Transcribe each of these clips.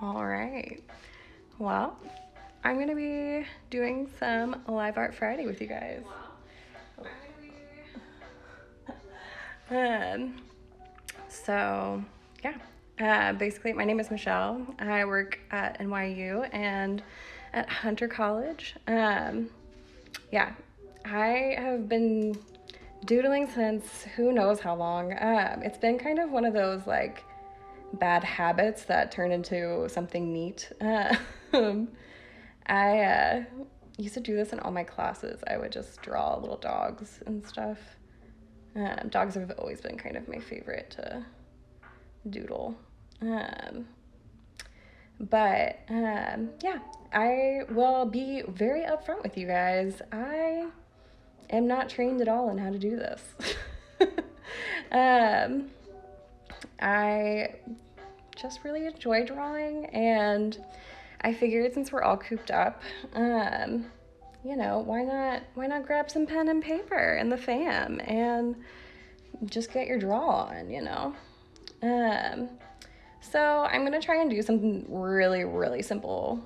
All right. Well, I'm going to be doing some Live Art Friday with you guys. Um, so, yeah. Basically, my name is Michelle. I work at NYU and at Hunter College. Yeah, I have been doodling since who knows how long. It's been kind of one of those like bad habits that turn into something neat. I used to do this in all my classes. I would just draw little dogs and stuff. Dogs have always been kind of my favorite to doodle. Um, but yeah, I will be very upfront with you guys. I am not trained at all in how to do this. um, I just really enjoy drawing, and I figured since we're all cooped up, why not grab some pen and paper and the fam and just get your draw on. Um, so I'm gonna try and do something really, really simple,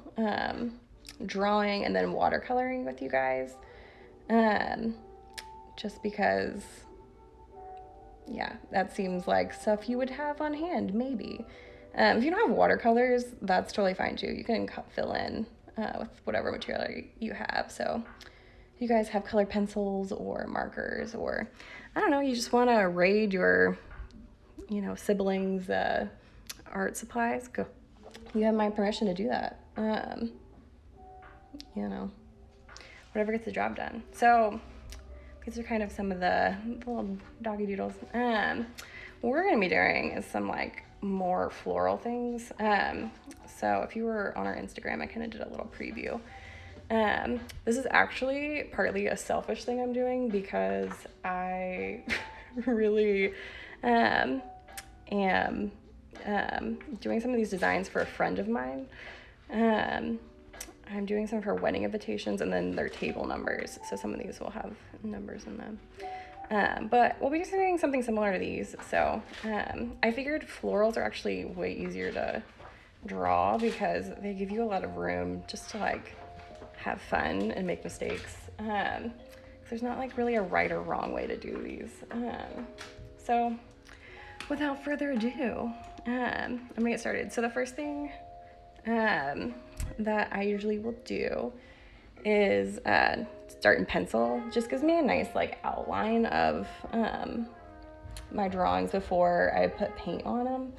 drawing and then watercoloring with you guys, just because, yeah, that seems like stuff you would have on hand, maybe. If you don't have watercolors, that's totally fine too. You can fill in with whatever material you have. So if you guys have colored pencils or markers, or I don't know, you just want to raid your, siblings' art supplies, go. You have my permission to do that. Whatever gets the job done. So these are kind of some of the little doggy doodles. What we're going to be doing is some like more floral things. So if you were on our Instagram, I kind of did a little preview. This is actually partly a selfish thing I'm doing because I really am doing some of these designs for a friend of mine. I'm doing some of her wedding invitations and then their table numbers. So some of these will have numbers in them. But we'll be just doing something similar to these. So I figured florals are actually way easier to draw because they give you a lot of room just to like have fun and make mistakes. There's not like really a right or wrong way to do these. So without further ado, I'm gonna get started. So the first thing that I usually will do is start in pencil. Just gives me a nice like outline of my drawings before I put paint on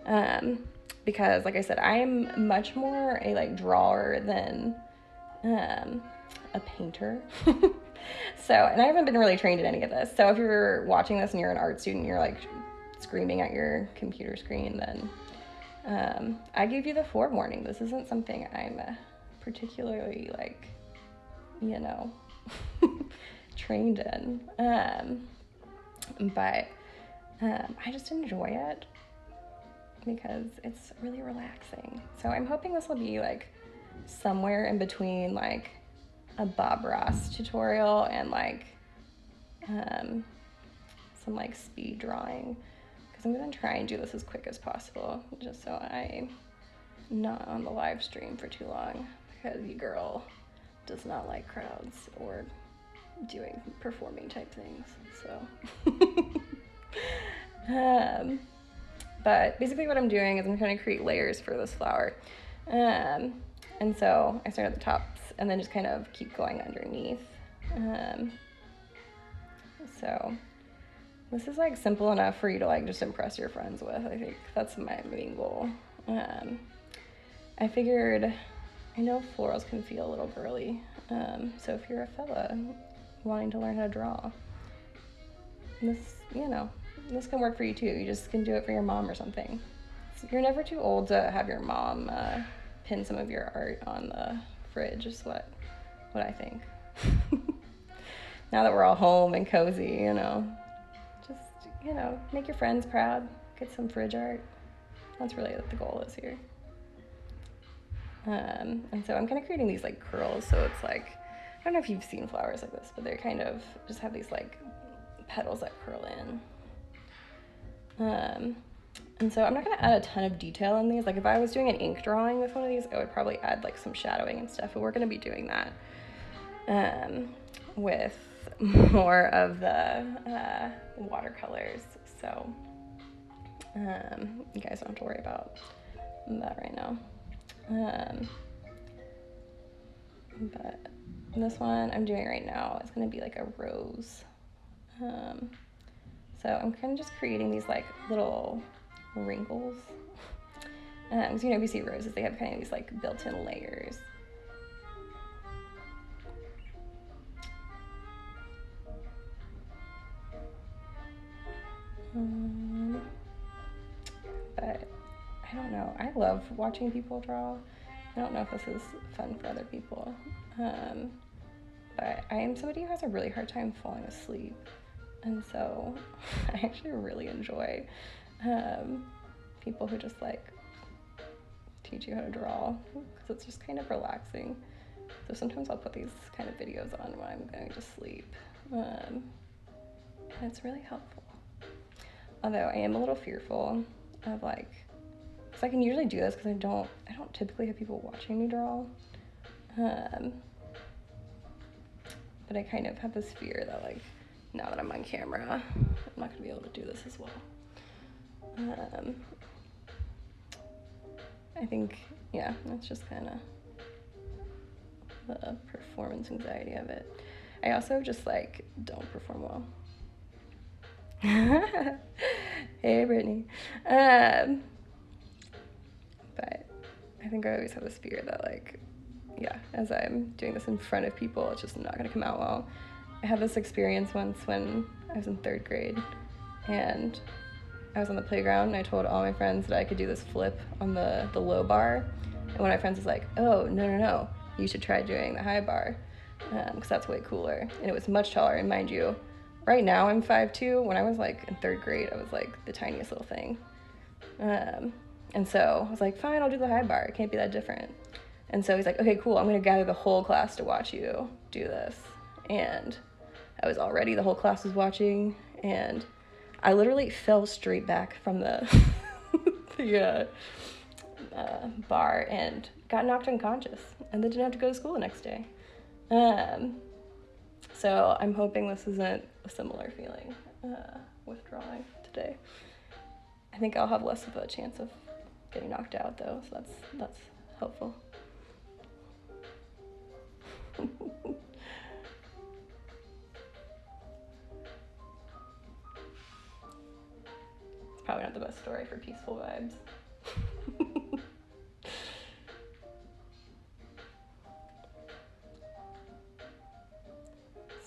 them. Because like I said, I'm much more a like drawer than a painter. And I haven't been really trained in any of this. So if you're watching this and you're an art student, you're like screaming at your computer screen, then I give you the forewarning. This isn't something I'm particularly like, trained in. But I just enjoy it because it's really relaxing. So I'm hoping this will be like somewhere in between like a Bob Ross tutorial and like some like speed drawing. I'm gonna try and do this as quick as possible, just so I'm not on the live stream for too long, because your girl does not like crowds or doing performing type things. So, but basically what I'm doing is I'm trying to create layers for this flower, and so I start at the tops and then just kind of keep going underneath. So this is like simple enough for you to like just impress your friends with. I think that's my main goal. I figured, I know florals can feel a little girly. So if you're a fella wanting to learn how to draw, this can work for you too. You just can do it for your mom or something. You're never too old to have your mom pin some of your art on the fridge is what I think. Now that we're all home and cozy, just, make your friends proud, get some fridge art. That's really what the goal is here. And so I'm kind of creating these like curls, so it's like, I don't know if you've seen flowers like this, but they're kind of just have these like petals that curl in. And so I'm not gonna add a ton of detail in these. Like if I was doing an ink drawing with one of these, I would probably add like some shadowing and stuff, but we're gonna be doing that with more of the watercolors. So you guys don't have to worry about that right now. But this one I'm doing right now is gonna be like a rose. So I'm kind of just creating these like little wrinkles. Because you know, if you see roses, they have kind of these like built-in layers. But I don't know. I love watching people draw. I don't know if this is fun for other people. But I am somebody who has a really hard time falling asleep. And so I actually really enjoy people who just like teach you how to draw, because it's just kind of relaxing. So sometimes I'll put these kind of videos on when I'm going to sleep. And it's really helpful. Although I am a little fearful of like, because I can usually do this because I don't typically have people watching me draw. But I kind of have this fear that like, now that I'm on camera, I'm not gonna be able to do this as well. I think, yeah, that's just kind of the performance anxiety of it. I also just like don't perform well. Hey, Brittany. But I think I always have this fear that like, yeah, as I'm doing this in front of people, it's just not gonna come out well. I had this experience once when I was in 3rd grade, and I was on the playground and I told all my friends that I could do this flip on the low bar. And one of my friends was like, oh, no, you should try doing the high bar, because that's way cooler. And it was much taller, and mind you, right now I'm 5'2". When I was like in 3rd grade, I was like the tiniest little thing. And so I was like, fine, I'll do the high bar. It can't be that different. And so he's like, okay, cool. I'm going to gather the whole class to watch you do this. And I was all ready. The whole class was watching. And I literally fell straight back from the bar and got knocked unconscious. And then didn't have to go to school the next day. So I'm hoping this isn't a similar feeling with drawing today. I think I'll have less of a chance of getting knocked out though, so that's helpful. It's probably not the best story for peaceful vibes.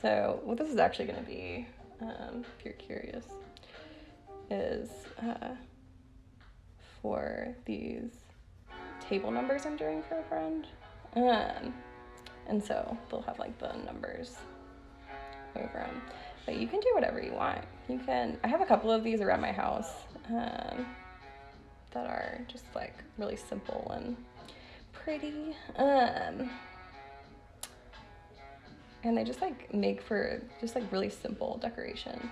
So what this is actually going to be, if you're curious, is for these table numbers I'm doing for a friend. And so they'll have like the numbers over them. But you can do whatever you want. I have a couple of these around my house that are just like really simple and pretty. And they just like make for just like really simple decoration.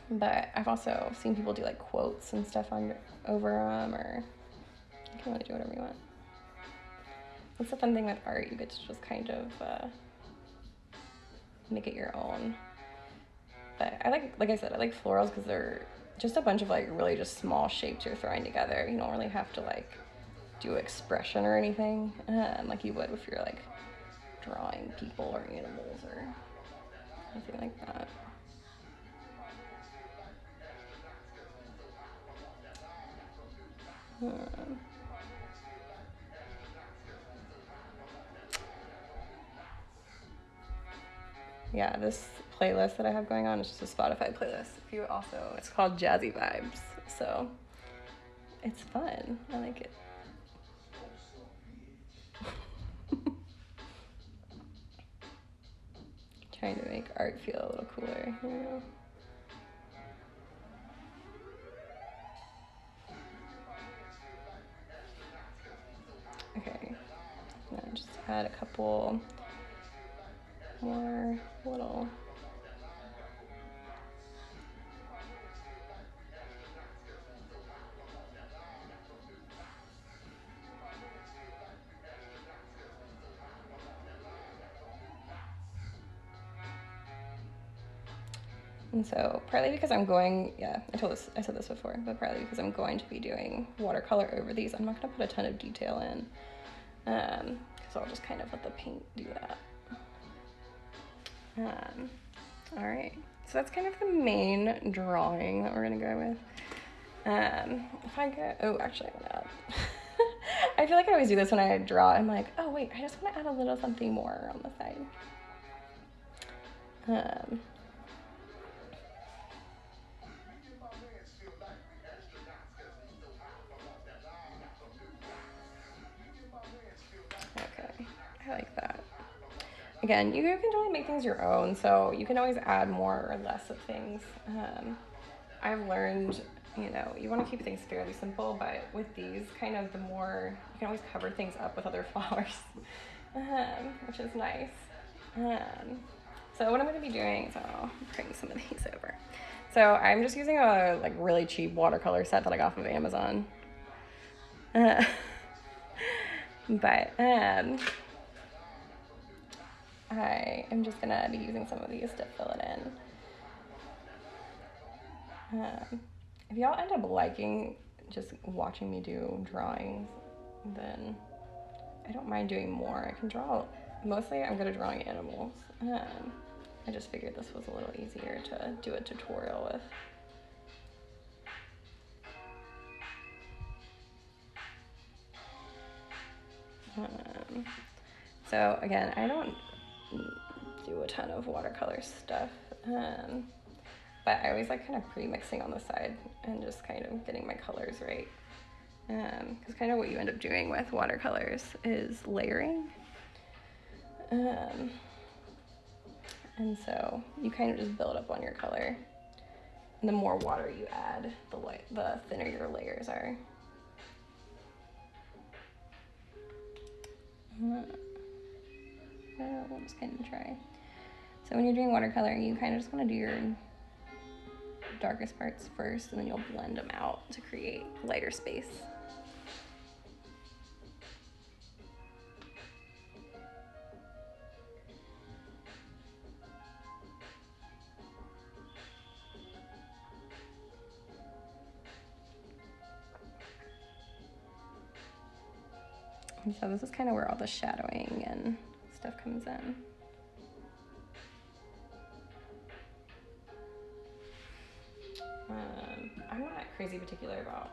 But I've also seen people do like quotes and stuff over them, or you can really do whatever you want. That's the fun thing with art. You get to just kind of make it your own. But I like I said, I like florals because they're just a bunch of like really just small shapes you're throwing together. You don't really have to like do expression or anything like you would if you're like drawing people or animals or anything like that. Yeah, this playlist that I have going on is just a Spotify playlist. It's called Jazzy Vibes, so it's fun. I like it. Trying to make art feel a little cooler, you know? Okay, now just add a couple more little And so partly because I said this before, but partly because I'm going to be doing watercolor over these, I'm not gonna put a ton of detail in, because I'll just kind of let the paint do that. All right, so that's kind of the main drawing that we're gonna go with. If I go, oh, actually I'm gonna add, I feel like I always do this when I draw. I'm like, oh wait, I just wanna add a little something more on the side. Okay, I like that. Again, you can totally make things your own, so you can always add more or less of things. I've learned, you know, you want to keep things fairly simple, but with these, kind of the more, you can always cover things up with other flowers, which is nice. So what I'm going to be doing, so I'll bring some of these over. So I'm just using a like really cheap watercolor set that I got off of Amazon. But I am just gonna be using some of these to fill it in. If y'all end up liking just watching me do drawings, then I don't mind doing more. I can draw, mostly I'm good at drawing animals. I just figured this was a little easier to do a tutorial with. So again, I don't do a ton of watercolor stuff, but I always like kind of pre-mixing on the side and just kind of getting my colors right. Because kind of what you end up doing with watercolors is layering. And so you kind of just build up on your color. And the more water you add, the thinner your layers are. I'll just kind of try. So when you're doing watercolor, you kind of just want to do your darkest parts first, and then you'll blend them out to create lighter space. And so this is kind of where all the shadowing and stuff comes in. I'm not crazy particular about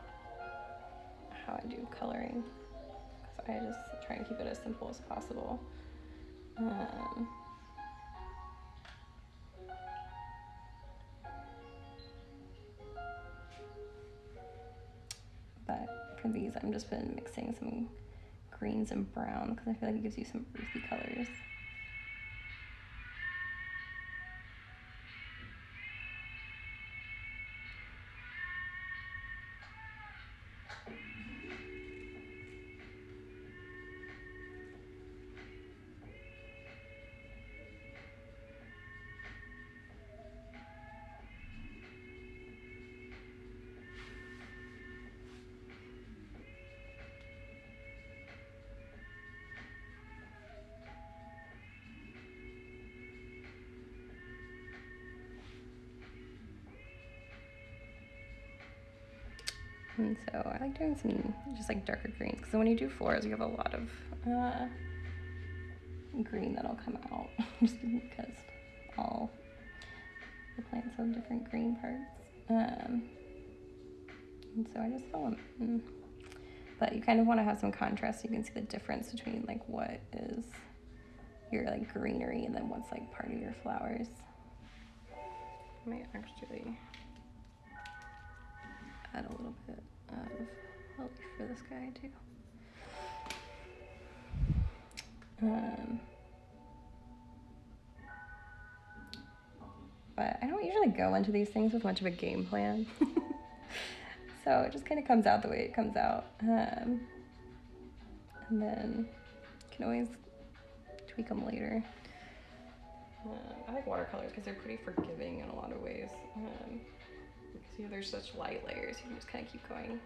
how I do coloring, because I just try and keep it as simple as possible. But for these, I'm just been mixing some greens and brown because I feel like it gives you some earthy colors. And so I like doing some just like darker greens, because when you do floors, you have a lot of green that'll come out just because all the plants have different green parts. And so I just fill them in. But you kind of want to have some contrast so you can see the difference between like what is your like greenery and then what's like part of your flowers. I might actually add a little bit of a leaf for this guy too. But I don't usually go into these things with much of a game plan. So it just kind of comes out the way it comes out. And then you can always tweak them later. I like watercolors because they're pretty forgiving in a lot of ways. Because there's such light layers, you can just kind of keep going.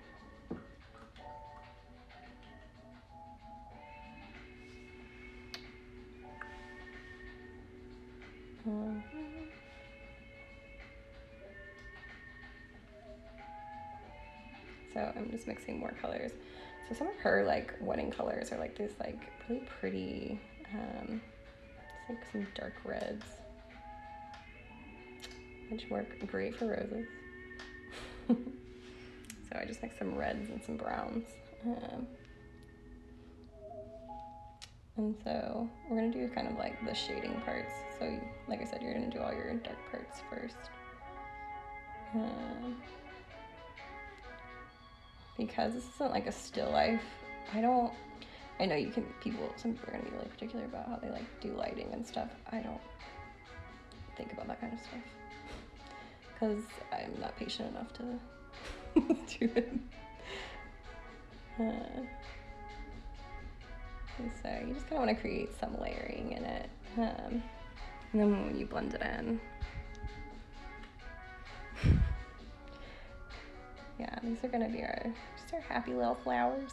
So I'm just mixing more colors. So some of her like wedding colors are like this like really pretty, it's like some dark reds, which work great for roses. So I just mixed some reds and some browns. And so we're gonna do kind of like the shading parts. So like I said, you're gonna do all your dark parts first. Because this isn't like a still life, I know some people are gonna be really particular about how they like do lighting and stuff. I don't think about that kind of stuff because I'm not patient enough to do it. So you just kind of want to create some layering in it, and then when you blend it in, yeah, these are gonna be just our happy little flowers.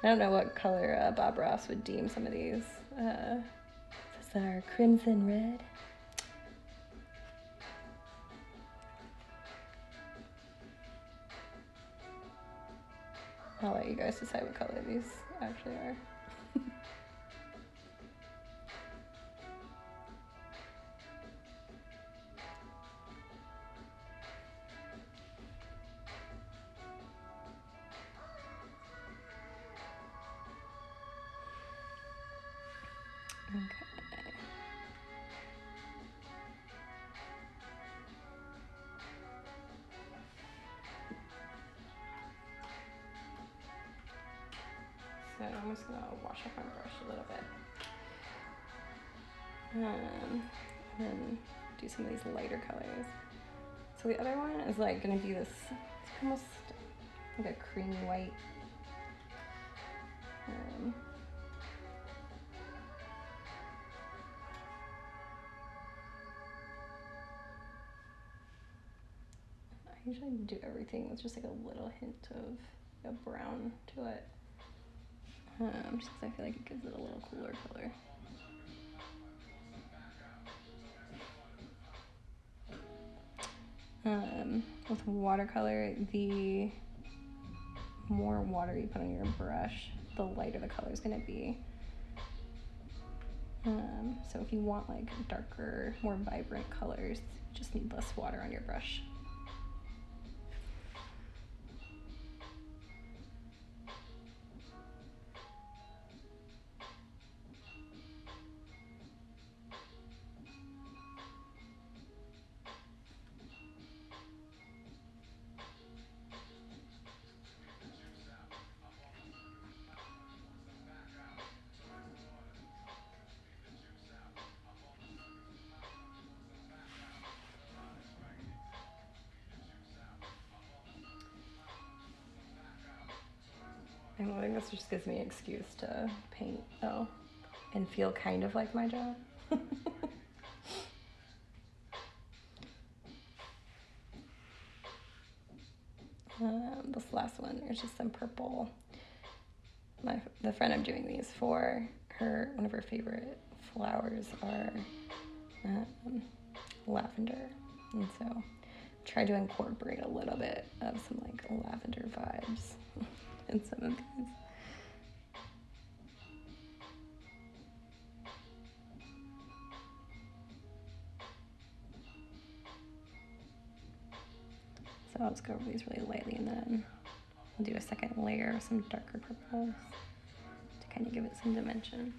I don't know what color Bob Ross would deem some of these. This is our crimson red. I'll let you guys decide what color these actually are. Okay. So I'm just gonna wash off my brush a little bit. And then do some of these lighter colors. So the other one is like gonna be this, it's almost like a creamy white. I usually do everything with just like a little hint of a brown to it. Just because I feel like it gives it a little cooler color. With watercolor, the more water you put on your brush, the lighter the color is going to be. So if you want like darker, more vibrant colors, you just need less water on your brush. And I think this just gives me an excuse to paint, and feel kind of like my job. This last one, there's just some purple. The friend I'm doing these for, one of her favorite flowers are lavender, and so try to incorporate a little bit of some like lavender vibes in some of these. So I'll just go over these really lightly, and then I'll do a second layer of some darker purples to kind of give it some dimension.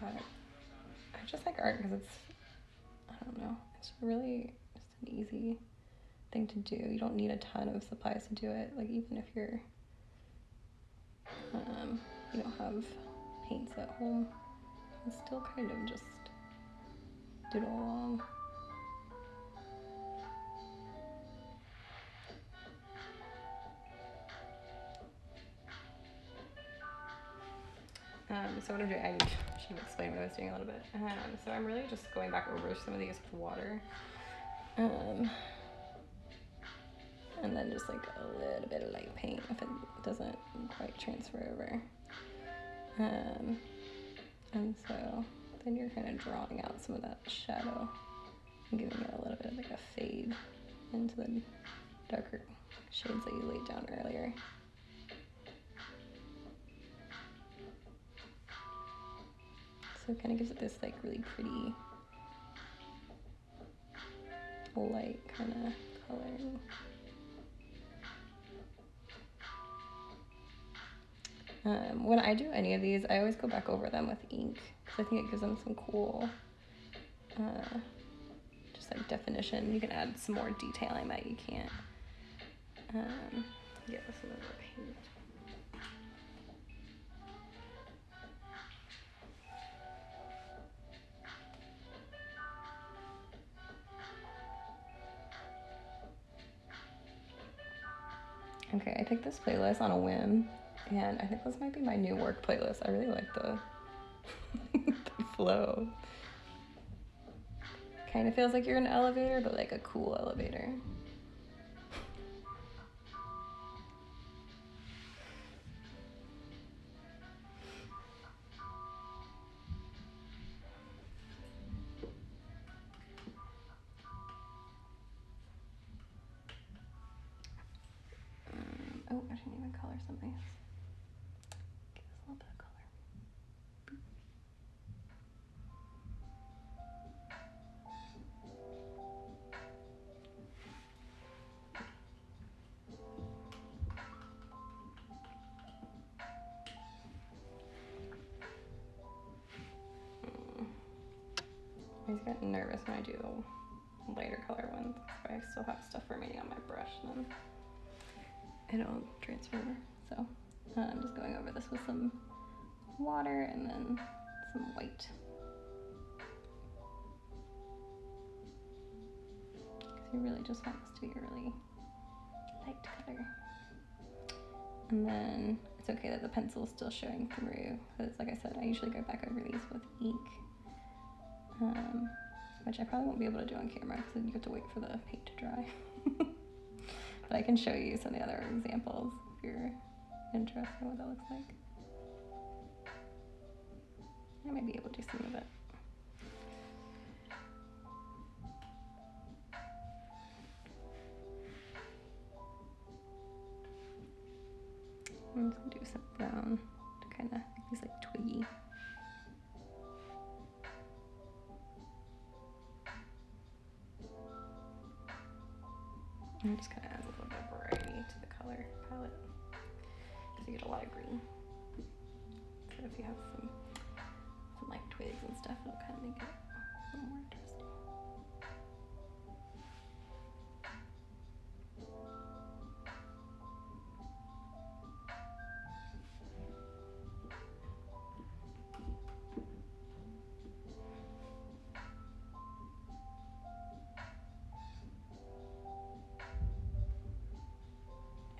But I just like art because it's, I don't know, it's really just an easy thing to do. You don't need a ton of supplies to do it. Like even if you're, you don't have paints at home, you can still kind of just doodle along. So what I'm doing, I should explain what I was doing a little bit. So I'm really just going back over some of these with water. and then just like a little bit of light paint if it doesn't quite transfer over. And so then you're kind of drawing out some of that shadow and giving it a little bit of like a fade into the darker shades that you laid down earlier. So it kind of gives it this like really pretty light kind of coloring. When I do any of these, I always go back over them with ink because I think it gives them some cool, just like definition. You can add some more detailing that you can't get with some of the paint. Okay, I picked this playlist on a whim, and I think this might be my new work playlist. I really like the, the flow. Kind of feels like you're in an elevator, but like a cool elevator. Oh, I didn't even color something else. Give this a little bit of color. I always get nervous when I do lighter color ones, but I still have stuff remaining on my brush, and then it'll transfer. So I'm just going over this with some water and then some white. Because you really just want this to be a really light color. And then it's okay that the pencil is still showing through, because like I said, I usually go back over these with ink, which I probably won't be able to do on camera because then you have to wait for the paint to dry. But I can show you some of the other examples if you're interested in what that looks like. I might be able to do some of it. I'm just gonna do some brown to kind of make these like twiggy. And just kind of adds a little bit of variety to the color palette. So you get a lot of green. So if you have some like twigs and stuff, it'll kind of make it a little more interesting.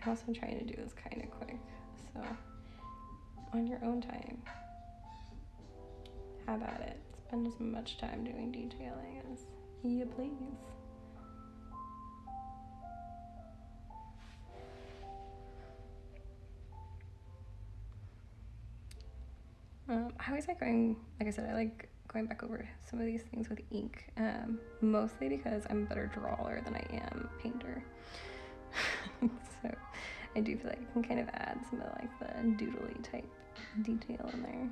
I'm also trying to do this kind of quick, so on your own time, have at it. Spend as much time doing detailing as you please. I always like going, like I said, I like going back over some of these things with ink, mostly because I'm a better drawer than I am painter. So I do feel like I can kind of add some of like the doodly type detail in there.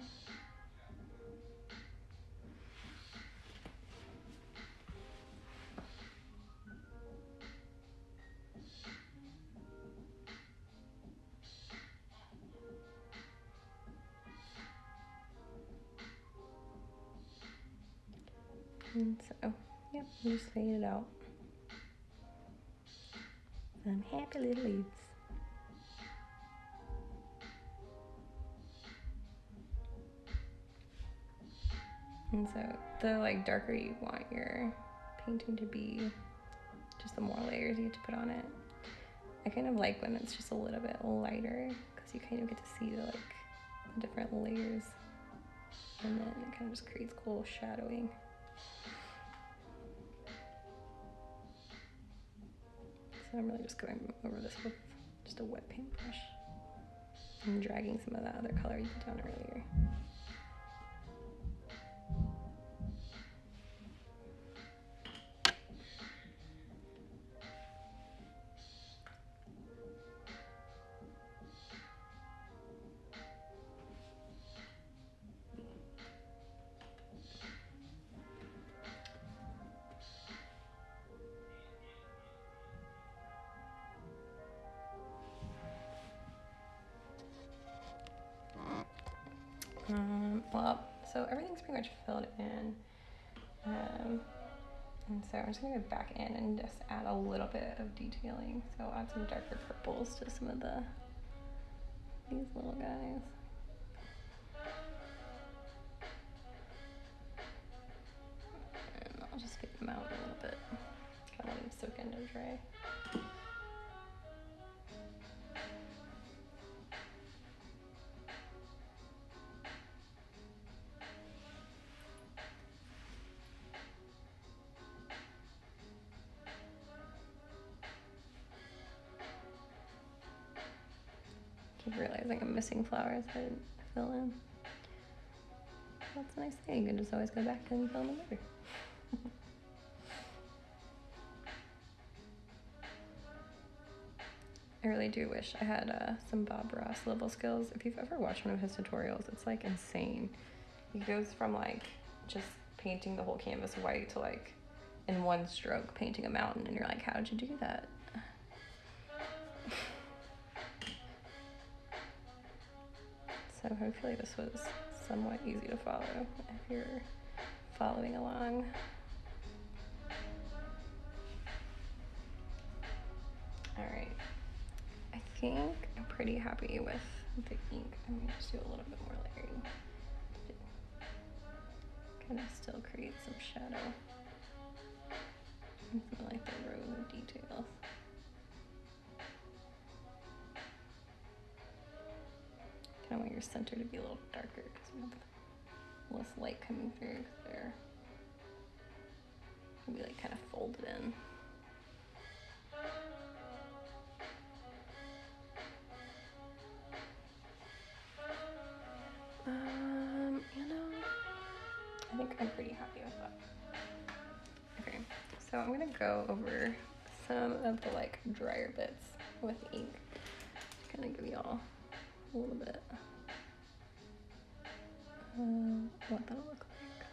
And so, yep, just fade it out. Some happy little leaves. And so the like darker you want your painting to be, just the more layers you get to put on it. I kind of like when it's just a little bit lighter because you kind of get to see the like different layers, and then it kind of just creates cool shadowing. So So I'm really just going over this with just a wet paintbrush and dragging some of that other color you put down earlier. Well, so everything's pretty much filled in. And so I'm just gonna go back in and just add a little bit of detailing. So I'll add some darker purples to some of these little guys. And I'll just get them out a little bit. Kind of let them soak in and dry. Keep realizing I'm missing flowers I didn't fill in. That's a nice thing. You can just always go back and fill them later. I really do wish I had some Bob Ross level skills. If you've ever watched one of his tutorials, it's like insane. He goes from like just painting the whole canvas white to like in one stroke painting a mountain, and you're like, how did you do that? So hopefully this was somewhat easy to follow if you're following along. All right, I think I'm pretty happy with the ink. I'm gonna just do a little bit more layering. Kind of still create some shadow. I like the rows of details. Kind of want your center to be a little darker because you have less light coming through because they're gonna be like kind of folded in. You know, I think I'm pretty happy with that. Okay, so I'm gonna go over some of the like drier bits with ink to kind of give y'all a little bit what that'll look like.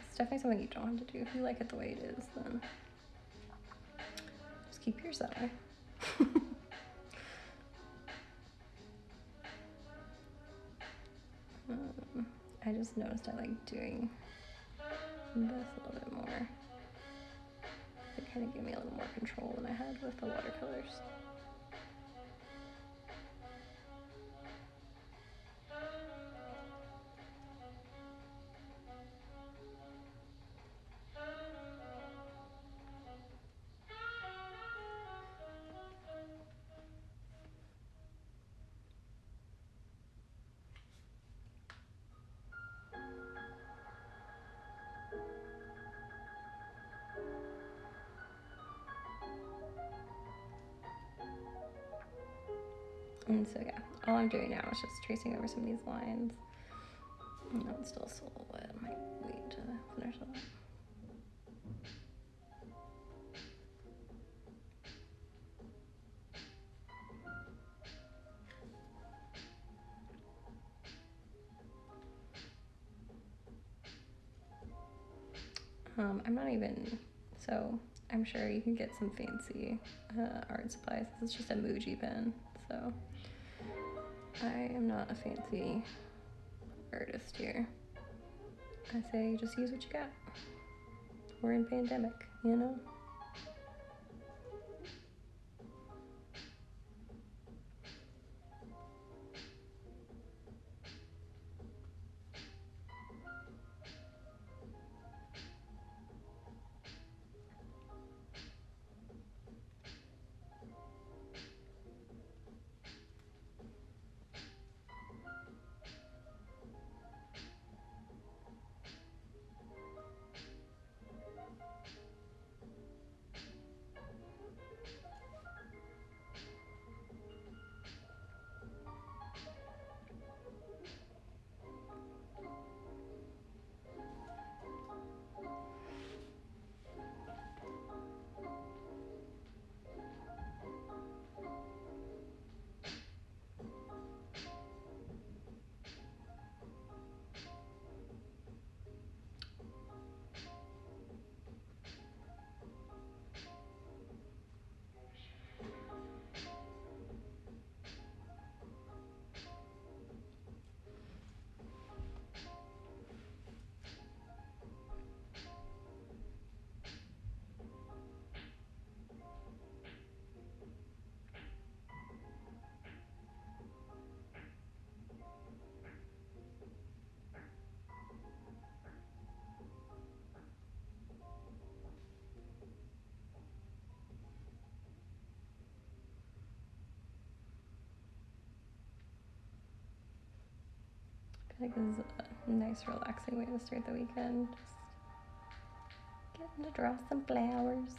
It's definitely something you don't have to do. If you like it the way it is, then just keep yours that way. I just noticed I like doing this a little bit more. It kind of gave me a little more control than I had with the watercolors. And so yeah, all I'm doing now is just tracing over some of these lines. And it's still a little wet. I might wait to finish that. I'm not even, so I'm sure you can get some fancy art supplies. This is just a Muji pen, so I am not a fancy artist here. I say just use what you got. We're in pandemic, you know? feel like this is a nice relaxing way to start the weekend. Just getting to draw some flowers.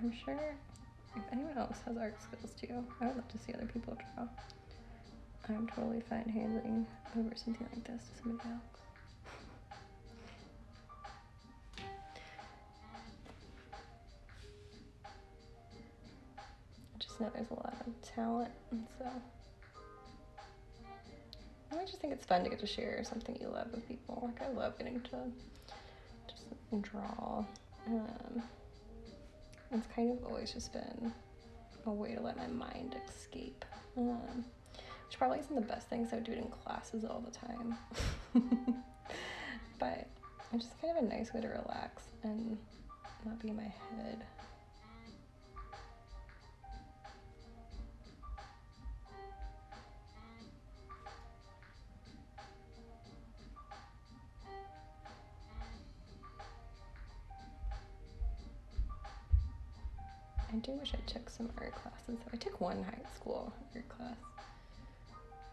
I'm sure if anyone else has art skills too, I would love to see other people draw. I'm totally fine handing over something like this to somebody else. I just know there's a lot of talent, and so I just think it's fun to get to share something you love with people. Like, I love getting to just draw. It's kind of always just been a way to let my mind escape, which probably isn't the best thing, so I would do it in classes all the time. But it's just kind of a nice way to relax and not be in my head. I do wish I took some art classes. I took one high school art class,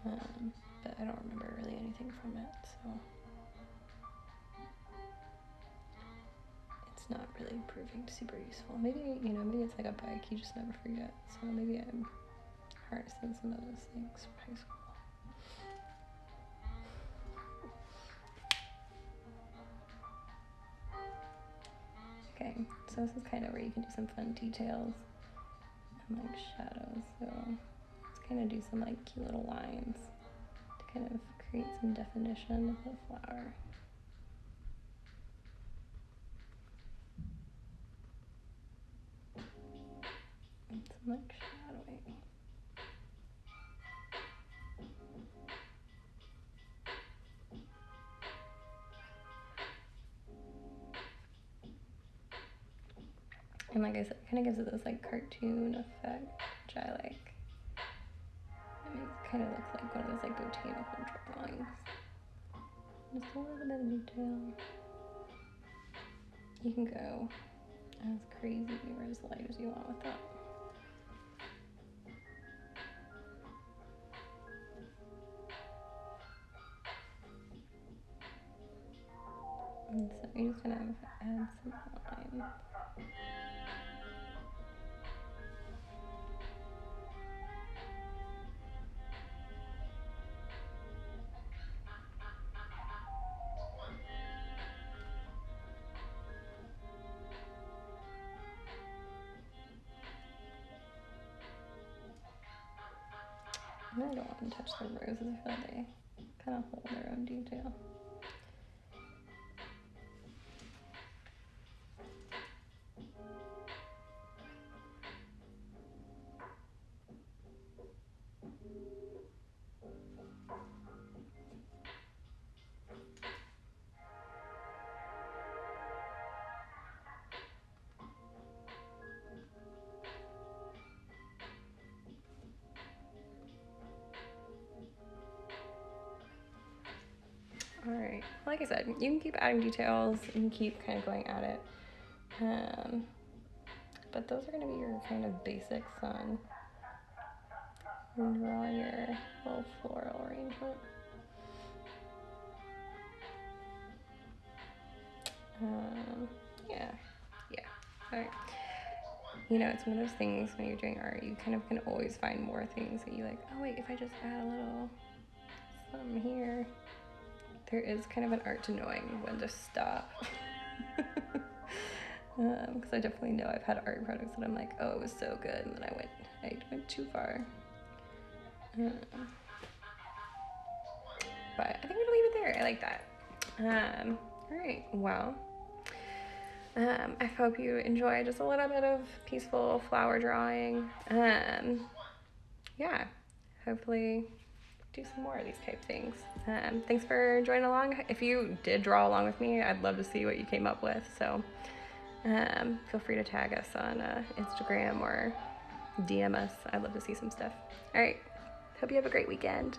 but I don't remember really anything from it, so it's not really proving super useful. Maybe, maybe it's like a bike, you just never forget, so maybe I'm harnessing some of those things from high school. Okay, so this is kind of where you can do some fun details and like shadows, so let's kind of do some like cute little lines to kind of create some definition of the flower. And some like shadowing. And like I said, it kind of gives it this like cartoon effect, which I like. It kind of looks like one of those like botanical drawings. Just a little bit of detail. You can go as crazy or as light as you want with that. And so you just kind of add some lines. I don't want to touch the roses. I feel like they kind of hold their own detail. Alright, like I said, you can keep adding details, you can keep kind of going at it, but those are going to be your kind of basics on draw your little floral arrangement. Yeah, alright. It's one of those things when you're doing art, you kind of can always find more things that you like, oh wait, if I just add a little something here. There is kind of an art to knowing when to stop. Because I definitely know I've had art projects that I'm like, oh, it was so good, and then I went too far. But I think I'm gonna leave it there. I like that. All right, well, I hope you enjoy just a little bit of peaceful flower drawing. Yeah, hopefully do some more of these type things. Thanks for joining along. If you did draw along with me, I'd love to see what you came up with. So feel free to tag us on Instagram or DM us. I'd love to see some stuff. All right. Hope you have a great weekend.